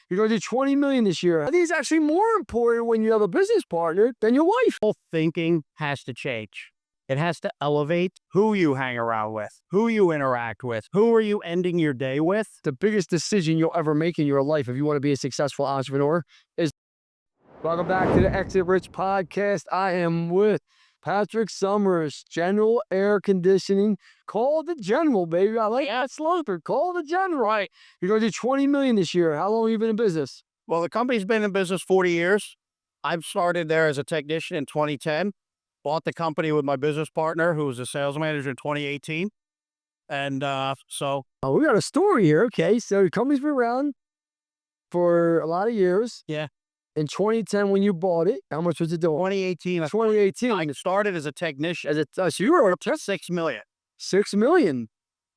You're going to do 20 million this year. I think it's actually more important when you have a business partner than your wife. Whole thinking has to change. It has to elevate who you hang around with, who you interact with, who are you ending your day with. The biggest decision you'll ever make in your life if you want to be a successful entrepreneur is... Welcome back to the Exit Rich podcast. I am with Patrick Summers, General Air Conditioning. Call the General, baby. I like that slogan. Call the General. Right. You're going to do 20 million this year. How long have you been in business? Well, the company's been in business 40 years. I've started there as a technician in 2010. Bought the company with my business partner, who was a sales manager in 2018. And so... Oh, we got a story here. Okay, so the company's been around for a lot of years. Yeah. In 2010, when you bought it, how much was it doing? 2018. 2018. I started as a technician. So you were up to $6 million. $6 million.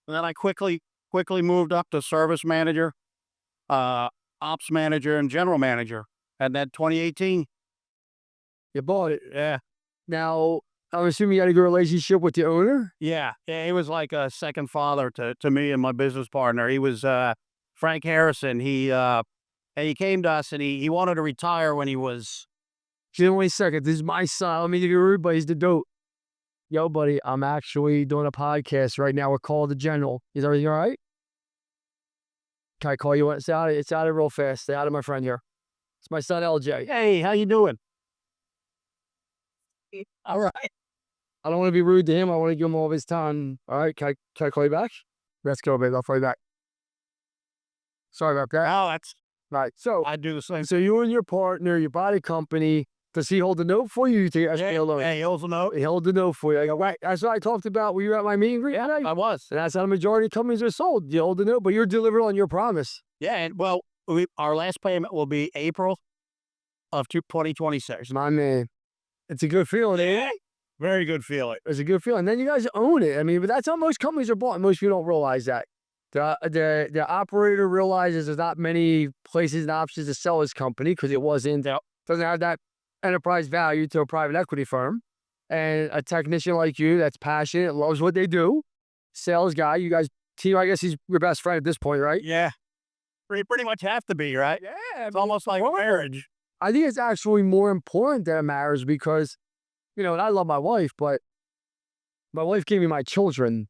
And then I quickly moved up to service manager, ops manager, and general manager. And then 2018. You bought it. Yeah. Now, I'm assuming you had a good relationship with the owner? Yeah. He was like a second father to me and my business partner. He was Frank Harrison. He came to us and he wanted to retire when he was... Wait a second. This is my son. Let me give you everybody's the dope. Yo, buddy, I'm actually doing a podcast right now. We're called the General. Is everything all right? Can I call you? It's out of real fast. Stay out of my friend here. It's my son, LJ. Hey, how you doing? All right. I don't want to be rude to him. I want to give him all of his time. All right. Can I call you back? Let's go, baby. I'll call you back. Sorry about that. Oh, that's... Right. So I do the same. So you and your partner, you bought a company. Does he hold the note for you? Yeah, he holds the note. He held the note for you. I go, right. That's what I talked about. Were you at my meet and greet? Yeah, I was. And that's how the majority of companies are sold. You hold the note, but you're delivering on your promise. Yeah, and well, our last payment will be April of 2026. My man. It's a good feeling, eh? Very good feeling. It's a good feeling. And then you guys own it. I mean, but that's how most companies are bought. Most people don't realize that. The operator realizes there's not many places and options to sell his company because it doesn't have that enterprise value to a private equity firm. And a technician like you that's passionate, loves what they do, sales guy, you guys team, I guess he's your best friend at this point, right? Yeah. We pretty much have to be, right? Yeah. It's almost like marriage. I think it's actually more important than a marriage because, and I love my wife, but my wife gave me my children.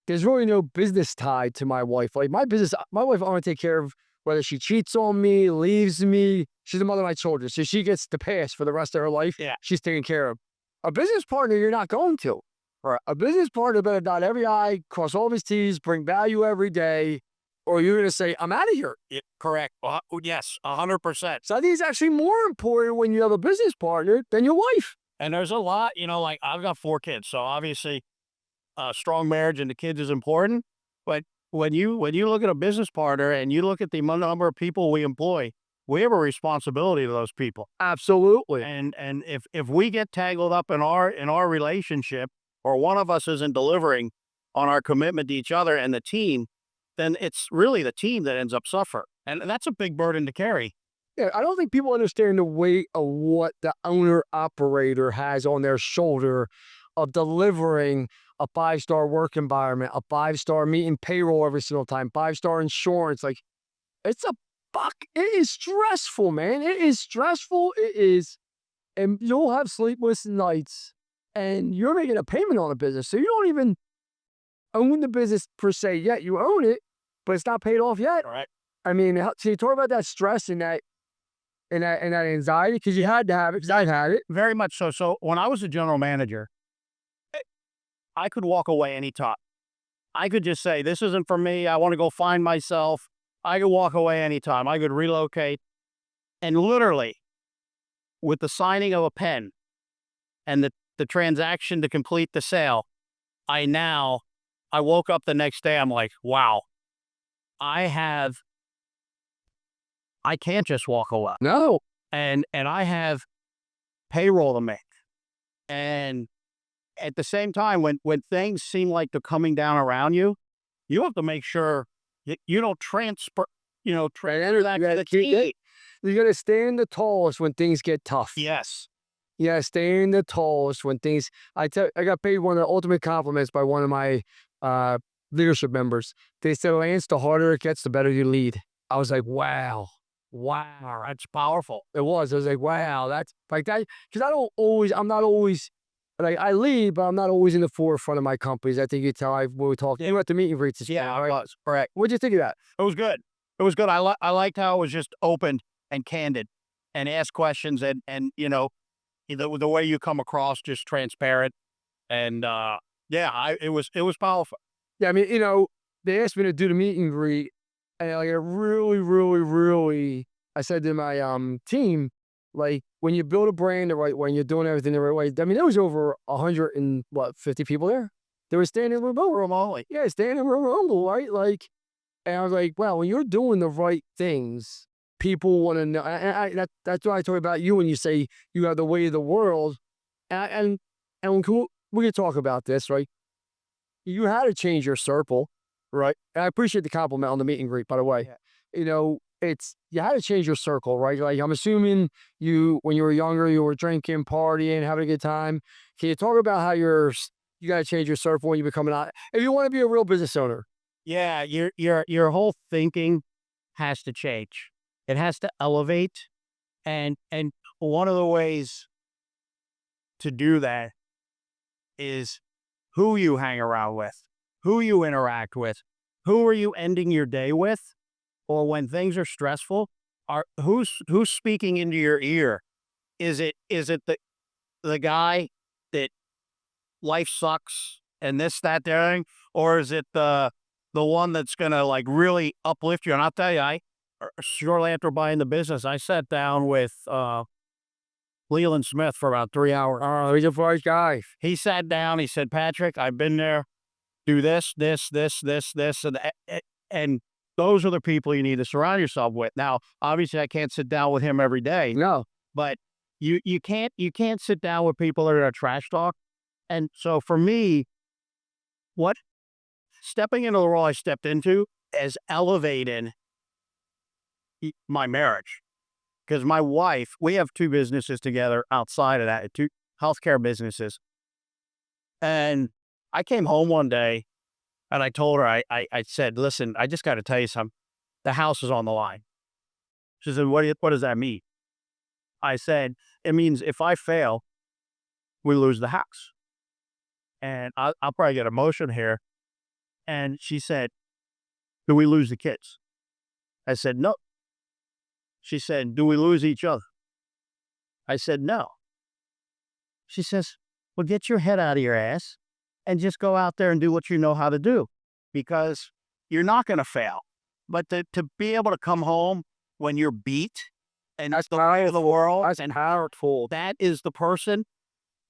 There's really no business tied to my wife. Like my wife, I want to take care of whether she cheats on me, leaves me. She's the mother of my children. So she gets the pass for the rest of her life. Yeah. She's taken care of. A business partner, you're not going to. Or a business partner better dot every I, cross all of his T's, bring value every day, or you're going to say, I'm out of here. Yeah, correct. Yes, 100%. So I think it's actually more important when you have a business partner than your wife. And there's a lot, like I've got 4 kids. So obviously, strong marriage and the kids is important, but when you look at a business partner and you look at the number of people we employ, we have a responsibility to those people. Absolutely. And if we get tangled up in our relationship, or one of us isn't delivering on our commitment to each other and the team, then it's really the team that ends up suffering, and that's a big burden to carry. Yeah, I don't think people understand the weight of what the owner operator has on their shoulder of delivering a 5-star work environment, a 5-star meeting payroll every single time, 5-star insurance. Like, it's it is stressful, man. It is stressful. It is, and you'll have sleepless nights and you're making a payment on a business. So you don't even own the business per se yet. You own it, but it's not paid off yet. All right. I mean, so you talk about that stress and that anxiety because you had to have it because I had it. Very much so. So when I was a general manager, I could walk away anytime. I could just say, this isn't for me. I want to go find myself. I could walk away anytime. I could relocate. And literally, with the signing of a pen and the transaction to complete the sale, I woke up the next day, I'm like, wow, I can't just walk away. No. And I have payroll to make. And at the same time, when things seem like they're coming down around you, you have to make sure you don't transfer, enter that to the team. You got to stand the tallest when things get tough. Yes. Yeah, stand the tallest when things... I got paid one of the ultimate compliments by one of my leadership members. They said, Lance, the harder it gets, the better you lead. I was like, wow. Wow, that's powerful. It was. I was like, wow, that's like that. Because I'm not always, like, I lead, but I'm not always in the forefront of my companies. I think you tell when we talked, even at the meet and greets this Yeah, morning, it right? was. Correct. What'd you think of that? It was good. It was good. I liked how it was just open and candid and ask questions and the way you come across just transparent and yeah, it was powerful. Yeah, I mean, they asked me to do the meet and greet, and like, it really, really, really, I said to my team, like, when you build a brand the right way, and you're doing everything the right way. I mean, there was over 50 people there. They were standing remote. Remotely. Yeah, standing remote, right? Like, and I was like, wow, when you're doing the right things, people want to know. That's why I talk about you when you say you have the way of the world. And we can talk about this, right? You had to change your circle, right? And I appreciate the compliment on the meet and greet, by the way. Yeah. It's you had to change your circle, right? Like, I'm assuming when you were younger, you were drinking, partying, having a good time. Can you talk about how you got to change your circle when you become if you want to be a real business owner? Yeah, your whole thinking has to change. It has to elevate, and one of the ways to do that is who you hang around with, who you interact with, who are you ending your day with, or when things are stressful, who's speaking into your ear? Is it the guy that life sucks and this, that, the other thing, or is it the one that's gonna like really uplift you? And I'll tell you, shortly after buying the business, I sat down with Leland Smith for about 3 hours. Oh, he's a bright guy. He sat down. He said, "Patrick, I've been there. Do this, this, this, this, this, and those are the people you need to surround yourself with." Now, obviously, I can't sit down with him every day, No. but you can't sit down with people that are trash talk. And so for me, what stepping into the role I stepped into has elevated my marriage. Because my wife, we have two businesses together outside of that, two healthcare businesses. And I came home one day and I told her, I said, "Listen, I just got to tell you something. The house is on the line." She said, what does that mean?" I said, "It means if I fail, we lose the house." And I'll probably get emotional here. And she said, "Do we lose the kids?" I said, "No." She said, "Do we lose each other?" I said, "No." She says, "Well, get your head out of your ass and just go out there and do what you know how to do, because you're not going to fail." But to be able to come home when you're beat and that's the way of the world, That's and powerful. that is the person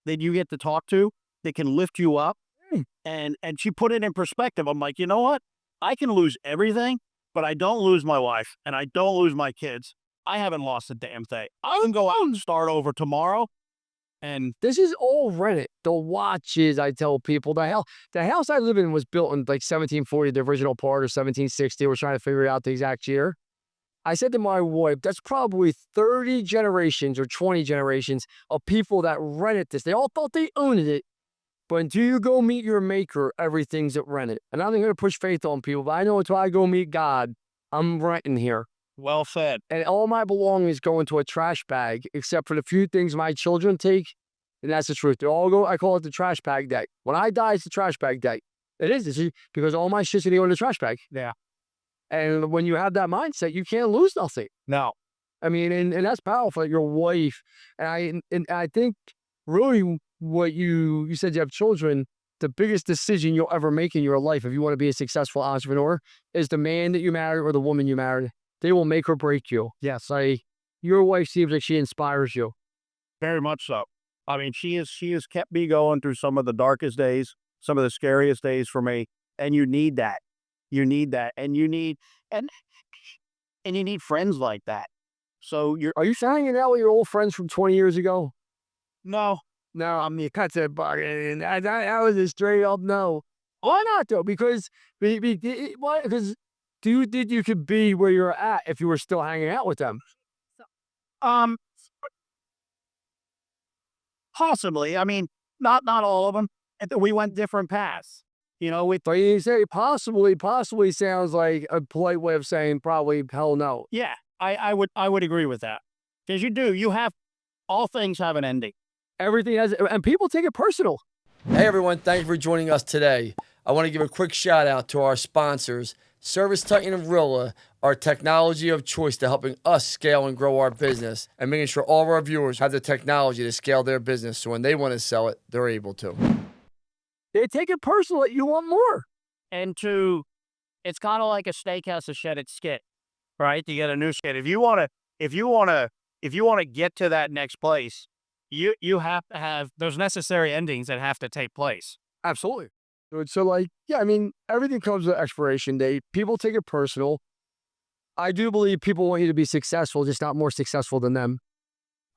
that you get to talk to that can lift you up. Hmm. And she put it in perspective. I'm like, you know what? I can lose everything, but I don't lose my wife and I don't lose my kids. I haven't lost a damn thing. I can go out and start over tomorrow. And This is all rented. The watches, I tell people, the house I live in was built in like 1740, the original part, or 1760. We're trying to figure out the exact year. I said to my wife, that's probably 30 generations or 20 generations of people that rented this. They all thought they owned it. But until you go meet your maker, everything's at rented. And I'm not going to push faith on people, but I know until I go meet God, I'm renting here. well said. And all my belongings go into a trash bag, except for the few things my children take. And that's the truth. They all go, I call it the trash bag day. When I die, it's the trash bag day. It is, because all my shit's going to go in the trash bag. Yeah. And when you have that mindset, you can't lose nothing. No. I mean, and that's powerful. Your wife, and I think really what you said, you have children. The biggest decision you'll ever make in your life, if you want to be a successful entrepreneur, is the man that you marry or the woman you married. They will make or break you. Yes. Like, your wife seems like she inspires you. Very much so. I mean, she has kept me going through some of the darkest days, some of the scariest days for me. And you need that. You need that. And you need you need friends like that. So Are you hanging out with your old friends from 20 years ago? no. No, I mean, cut that bug. And that was a straight up no. Why not though? Because why? Because do you think you could be where you're at if you were still hanging out with them? Um Possibly. I mean, not all of them. We went different paths. We But you say possibly sounds like a polite way of saying probably hell no. yeah. I would agree with that because you have all things have an ending. Everything has, and people take it personal. Hey everyone, thank you for joining us today. I want to give a quick shout out to our sponsors, Service Titan and Rilla, our technology of choice to helping us scale and grow our business and making sure all of our viewers have the technology to scale their business so when they want to sell it, they're able to. They take it personal that you want more. And it's kind of like a steak has to shed its skin, right? To get a new skin. If you want to get to that next place, you have to have those necessary endings that have to take place. Absolutely. So like, yeah, I mean, everything comes with an expiration date. People take it personal. I do believe people want you to be successful, just not more successful than them.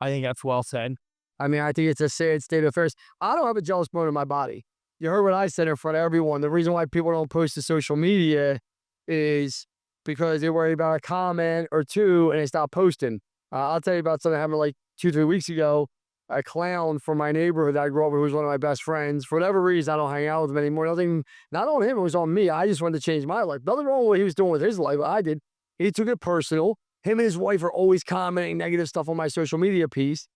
I think that's well said. I mean, I think it's a sad state of affairs. I don't have a jealous bone in my body. You heard what I said in front of everyone. The reason why people don't post to social media is because they worry about a comment or two and they stop posting. I'll tell you about something that happened like 2-3 weeks ago. A clown from my neighborhood that I grew up with, who was one of my best friends. For whatever reason, I don't hang out with him anymore. Nothing, not on him, it was on me. I just wanted to change my life. Nothing wrong with what he was doing with his life, but I did. He took it personal. Him and his wife are always commenting negative stuff on my social media piece.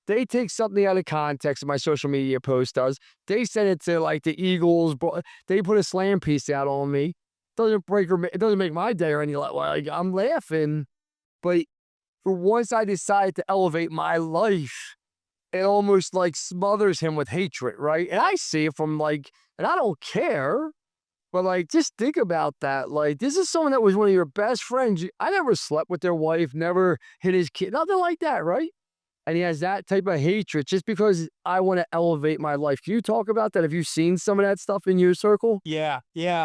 They take something out of context of my social media post does. They send it to like the Eagles. They put a slam piece out on me. It doesn't make my day or any like I'm laughing. But for once I decide to elevate my life, it almost like smothers him with hatred, right? And I see it from like, and I don't care, but like, just think about that. Like, this is someone that was one of your best friends. I never slept with their wife, never hit his kid, nothing like that, right? And he has that type of hatred just because I want to elevate my life. Can you talk about that? Have you seen some of that stuff in your circle? Yeah. There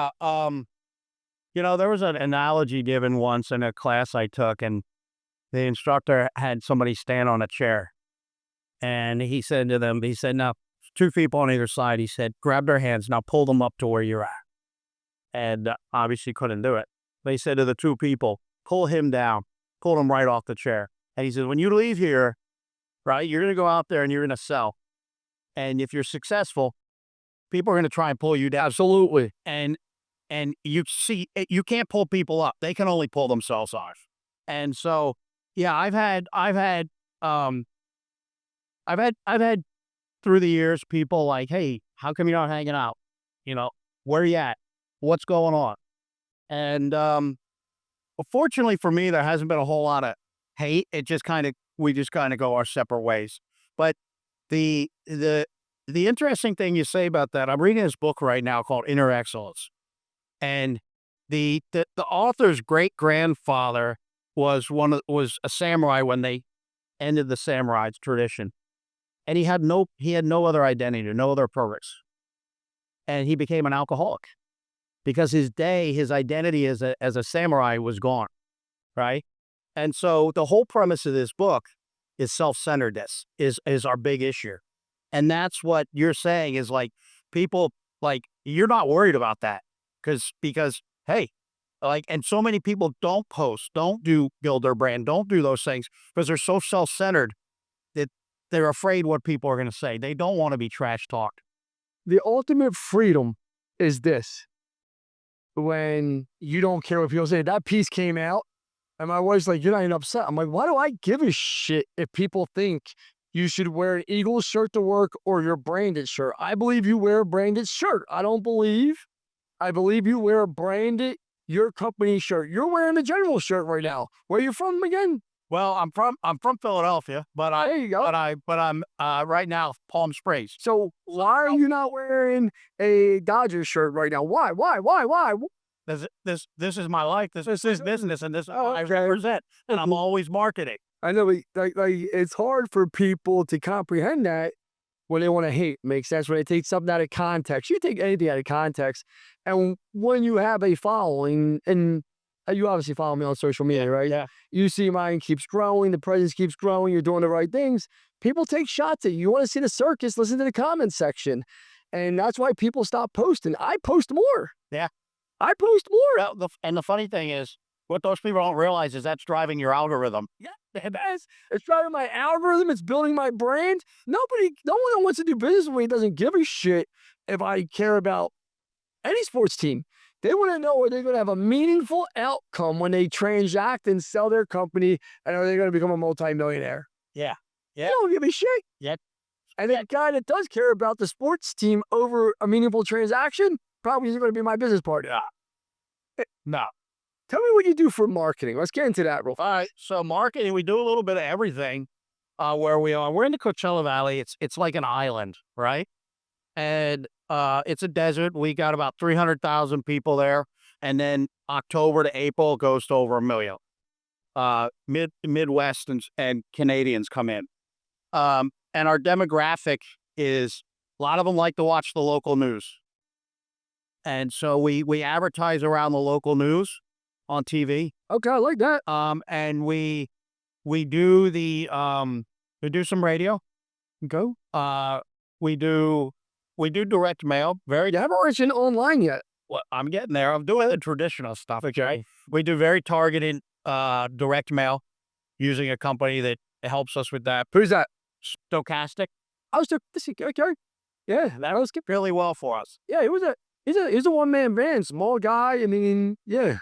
was an analogy given once in a class I took, and the instructor had somebody stand on a chair. And he said to them, now, 2 people on either side. He said, grab their hands, now pull them up to where you're at. And obviously couldn't do it. But he said to the 2 people, pull him down, pull him right off the chair. And he said, when you leave here, right, you're going to go out there and you're going to sell. And if you're successful, people are going to try and pull you down. Absolutely. And you see, you can't pull people up. They can only pull themselves off. And so, yeah, I've had through the years people like, hey, how come you're not hanging out? Where are you at? What's going on? And fortunately for me, there hasn't been a whole lot of hate. We just kind of go our separate ways. But the interesting thing you say about that, I'm reading this book right now called Inner Excellence. And the author's great grandfather was a samurai when they ended the samurai tradition. And he had no other identity, no other purpose. And he became an alcoholic because his identity as a samurai was gone, right? And so the whole premise of this book is self-centeredness is our big issue. And that's what you're saying is like people like you're not worried about that because hey, like, and so many people don't post, don't build their brand, don't do those things because they're so self-centered that they're afraid what people are going to say. They don't want to be trash talked. The ultimate freedom is this. When you don't care what people say, that piece came out and my wife's like, you're not even upset. I'm like, why do I give a shit if people think you should wear an Eagles shirt to work or your branded shirt? I believe you wear a branded shirt. I believe you wear a branded, your company shirt. You're wearing a general shirt right now. Where are you from again? Well, I'm from Philadelphia, but There you go. I'm right now Palm Springs. So why are you not wearing a Dodgers shirt right now? Why? This is my life. This is business, and this is what I represent, and I'm always marketing. I know, but like it's hard for people to comprehend that when they want to hate. Makes sense when they take something out of context. You take anything out of context, and when you have a following, and you obviously follow me on social media, right? Yeah. You see mine keeps growing, the presence keeps growing, you're doing the right things. People take shots at you. You want to see the circus, listen to the comment section. And that's why people stop posting. I post more. Yeah. I post more. Well, and the funny thing is, what those people don't realize is that's driving your algorithm. Yeah, it's driving my algorithm. It's building my brand. No one that wants to do business with me doesn't give a shit if I care about any sports team. They want to know are they going to have a meaningful outcome when they transact and sell their company, and are they going to become a multimillionaire? Yeah. They don't give a shit. Yep. And the guy that does care about the sports team over a meaningful transaction probably isn't going to be my business partner. No. Tell me what you do for marketing. Let's get into that real fast. All right. So marketing, we do a little bit of everything. Where we are, we're in the Coachella Valley. It's like an island, right? And it's a desert. We got about 300,000 people there, and then October to April it goes to over 1 million. Midwest and Canadians come in, and our demographic is a lot of them like to watch the local news, and so we advertise around the local news on TV. Okay, I like that. And we do we do some radio. Go. We do direct mail. You haven't reached online yet. Well, I'm getting there. I'm doing the traditional stuff. Okay. We do very targeted direct mail using a company that helps us with that. Who's that? Stochastic. I was okay. Yeah, that was good. Really well for us. Yeah, he's a one-man band, small guy. I mean, yeah.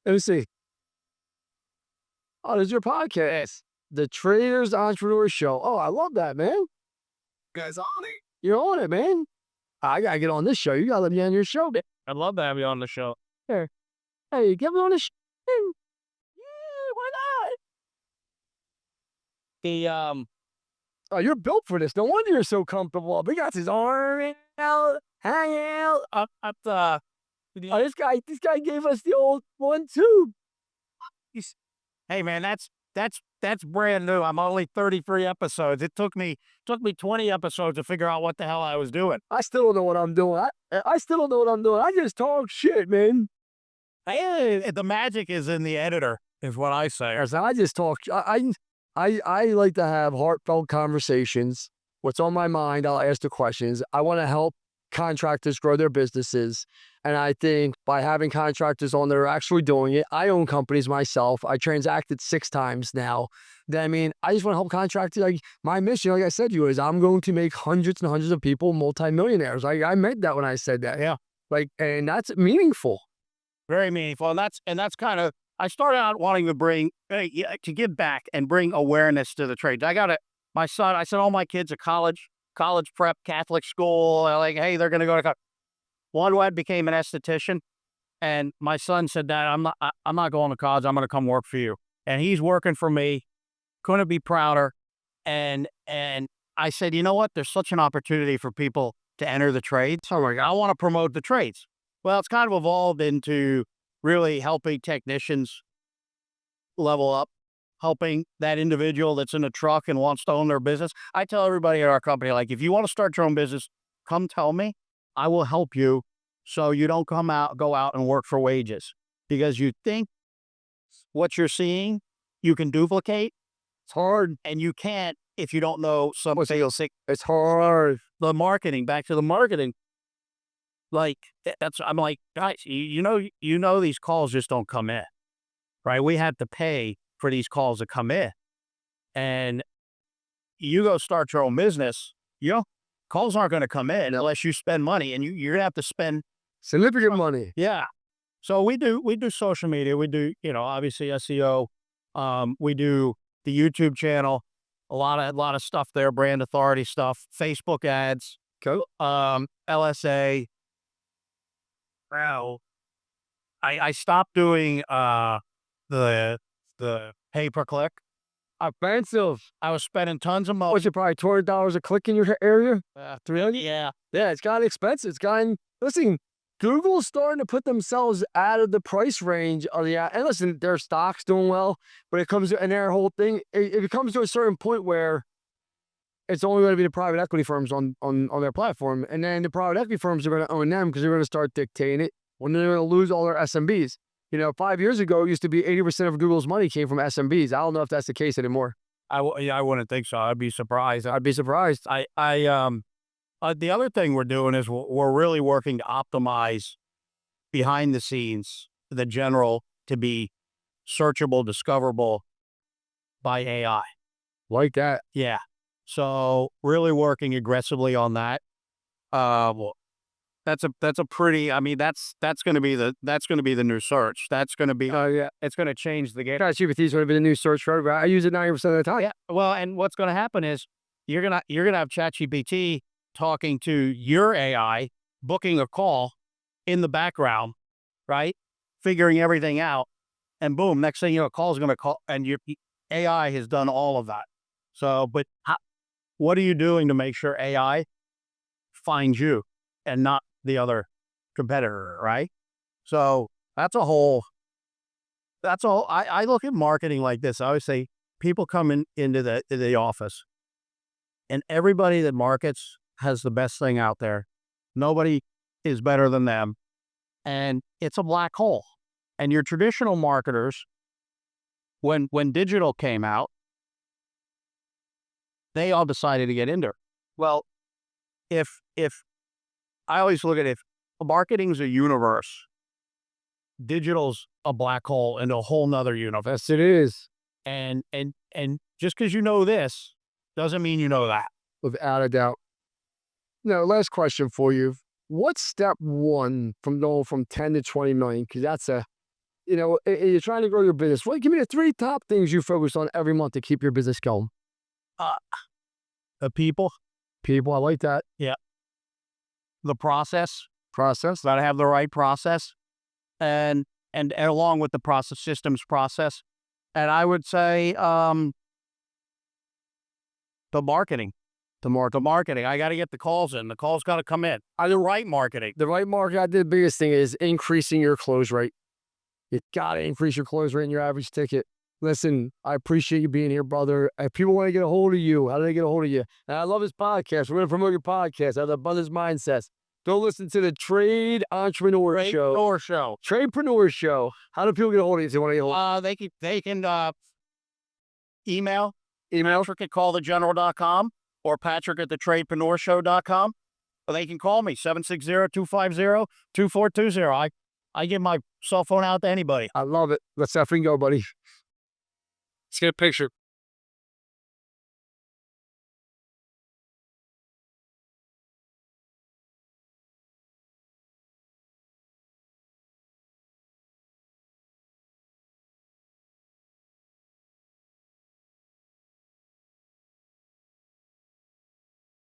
Let me see. Oh, there's your podcast. The Traders Entrepreneur Show. Oh, I love that, man. You guys on it. You're on it, man. I gotta get on this show. You gotta let me on your show, man. I'd love to have you on the show. Here. Hey, get me on the show. Yeah, why not? Oh, you're built for this. No wonder you're so comfortable. He got his arm out, hang out. Oh, this guy gave us the old 1-2. Hey, man, that's brand new. I'm only 33 episodes. It took me 20 episodes to figure out what the hell I was doing. I still don't know what I'm doing. I still don't know what I'm doing. I just talk shit, man. The magic is in the editor, is what I say. I just talk. I like to have heartfelt conversations. What's on my mind, I'll ask the questions. I want to help contractors grow their businesses. And I think by having contractors on that are actually doing it, I own companies myself. I transacted 6 times now. I mean, I just want to help contractors. Like my mission, like I said to you, is I'm going to make hundreds and hundreds of people multimillionaires. I meant that when I said that. Yeah. And that's meaningful. Very meaningful. And that's kind of, I started out wanting to give back and bring awareness to the trades. My son, I sent all my kids to college prep, Catholic school. Like, hey, they're going to go to college. One lad became an esthetician, and my son said, Dad, I'm not going to college. I'm going to come work for you. And he's working for me. Couldn't be prouder. And I said, you know what? There's such an opportunity for people to enter the trades. Oh my God. I want to promote the trades. Well, it's kind of evolved into really helping technicians level up, helping that individual that's in a truck and wants to own their business. I tell everybody at our company, like, if you want to start your own business, come tell me. I will help you so you don't go out and work for wages, because you think what you're seeing you can duplicate. It's hard. And you can't if you don't know some sales. It's hard. The marketing, back to the marketing. Like I'm like, guys, you know these calls just don't come in, right? We have to pay for these calls to come in. And you go start your own business, calls aren't going to come in unless you spend money, and you're going to have to spend significant money. Yeah. So we do social media. We do, obviously SEO. We do the YouTube channel, a lot of stuff there, brand authority stuff, Facebook ads, LSA. Wow. I stopped doing the pay-per-click. Expensive. I was spending tons of money. What's it, probably $200 a click in your area? 300? Yeah. Yeah, it's gotten expensive. Listen, Google's starting to put themselves out of the price range of the ad. And listen, their stock's doing well, but it comes to, and their whole thing, it comes to a certain point where it's only going to be the private equity firms on their platform. And then the private equity firms are going to own them because they're going to start dictating it when they're going to lose all their SMBs. 5 years ago, it used to be 80% of Google's money came from SMBs. I don't know if that's the case anymore. I wouldn't think so. I'd be surprised. The other thing we're doing is we're really working to optimize behind the scenes, the general, to be searchable, discoverable by AI. Like that. Yeah. So really working aggressively on that. That's a pretty. I mean, that's going to be the new search. That's going to be. Oh yeah. It's going to change the game. ChatGPT is going to be the new search for everybody. I use it 90% of the time. Yeah. Well, and what's going to happen is you're gonna have ChatGPT talking to your AI, booking a call in the background, right? Figuring everything out, and boom, next thing you know, a call is going to call, and your AI has done all of that. So, but what are you doing to make sure AI finds you and not the other competitor, right? So that's a whole. I look at marketing like this. I always say people come into the office, and everybody that markets has the best thing out there. Nobody is better than them, and it's a black hole. And your traditional marketers, when digital came out, they all decided to get into it. Well, if I always look at it, if marketing's a universe, digital's a black hole into a whole nother universe. Yes, it is. And just because you know this doesn't mean you know that. Without a doubt. Now, last question for you. What's step one from going from 10 to 20 million? Because that's you're trying to grow your business. Well, give me the 3 top things you focus on every month to keep your business going. The people, People, I like that. the process, Process. got to have the right process, and along with the process, systems process, and I would say the marketing. The marketing. I got to get the calls in. The calls got to come in. The right marketing. The right market. I did the biggest thing is increasing your close rate. You got to increase your close rate in your average ticket. Listen, I appreciate you being here, brother. If people want to get a hold of you, how do they get a hold of you? And I love this podcast. We're going to promote your podcast. I have the abundance mindsets. Go listen to the Trade Entrepreneur Show. Tradepreneur Show. How do people get a hold of you if they want to get a hold? They can email Email. Patrick at callthegeneral.com or Patrick at thetradepreneurshow.com. Or they can call me 760-250-2420. I give my cell phone out to anybody. I love it. Let's go, buddy. Let's get a picture.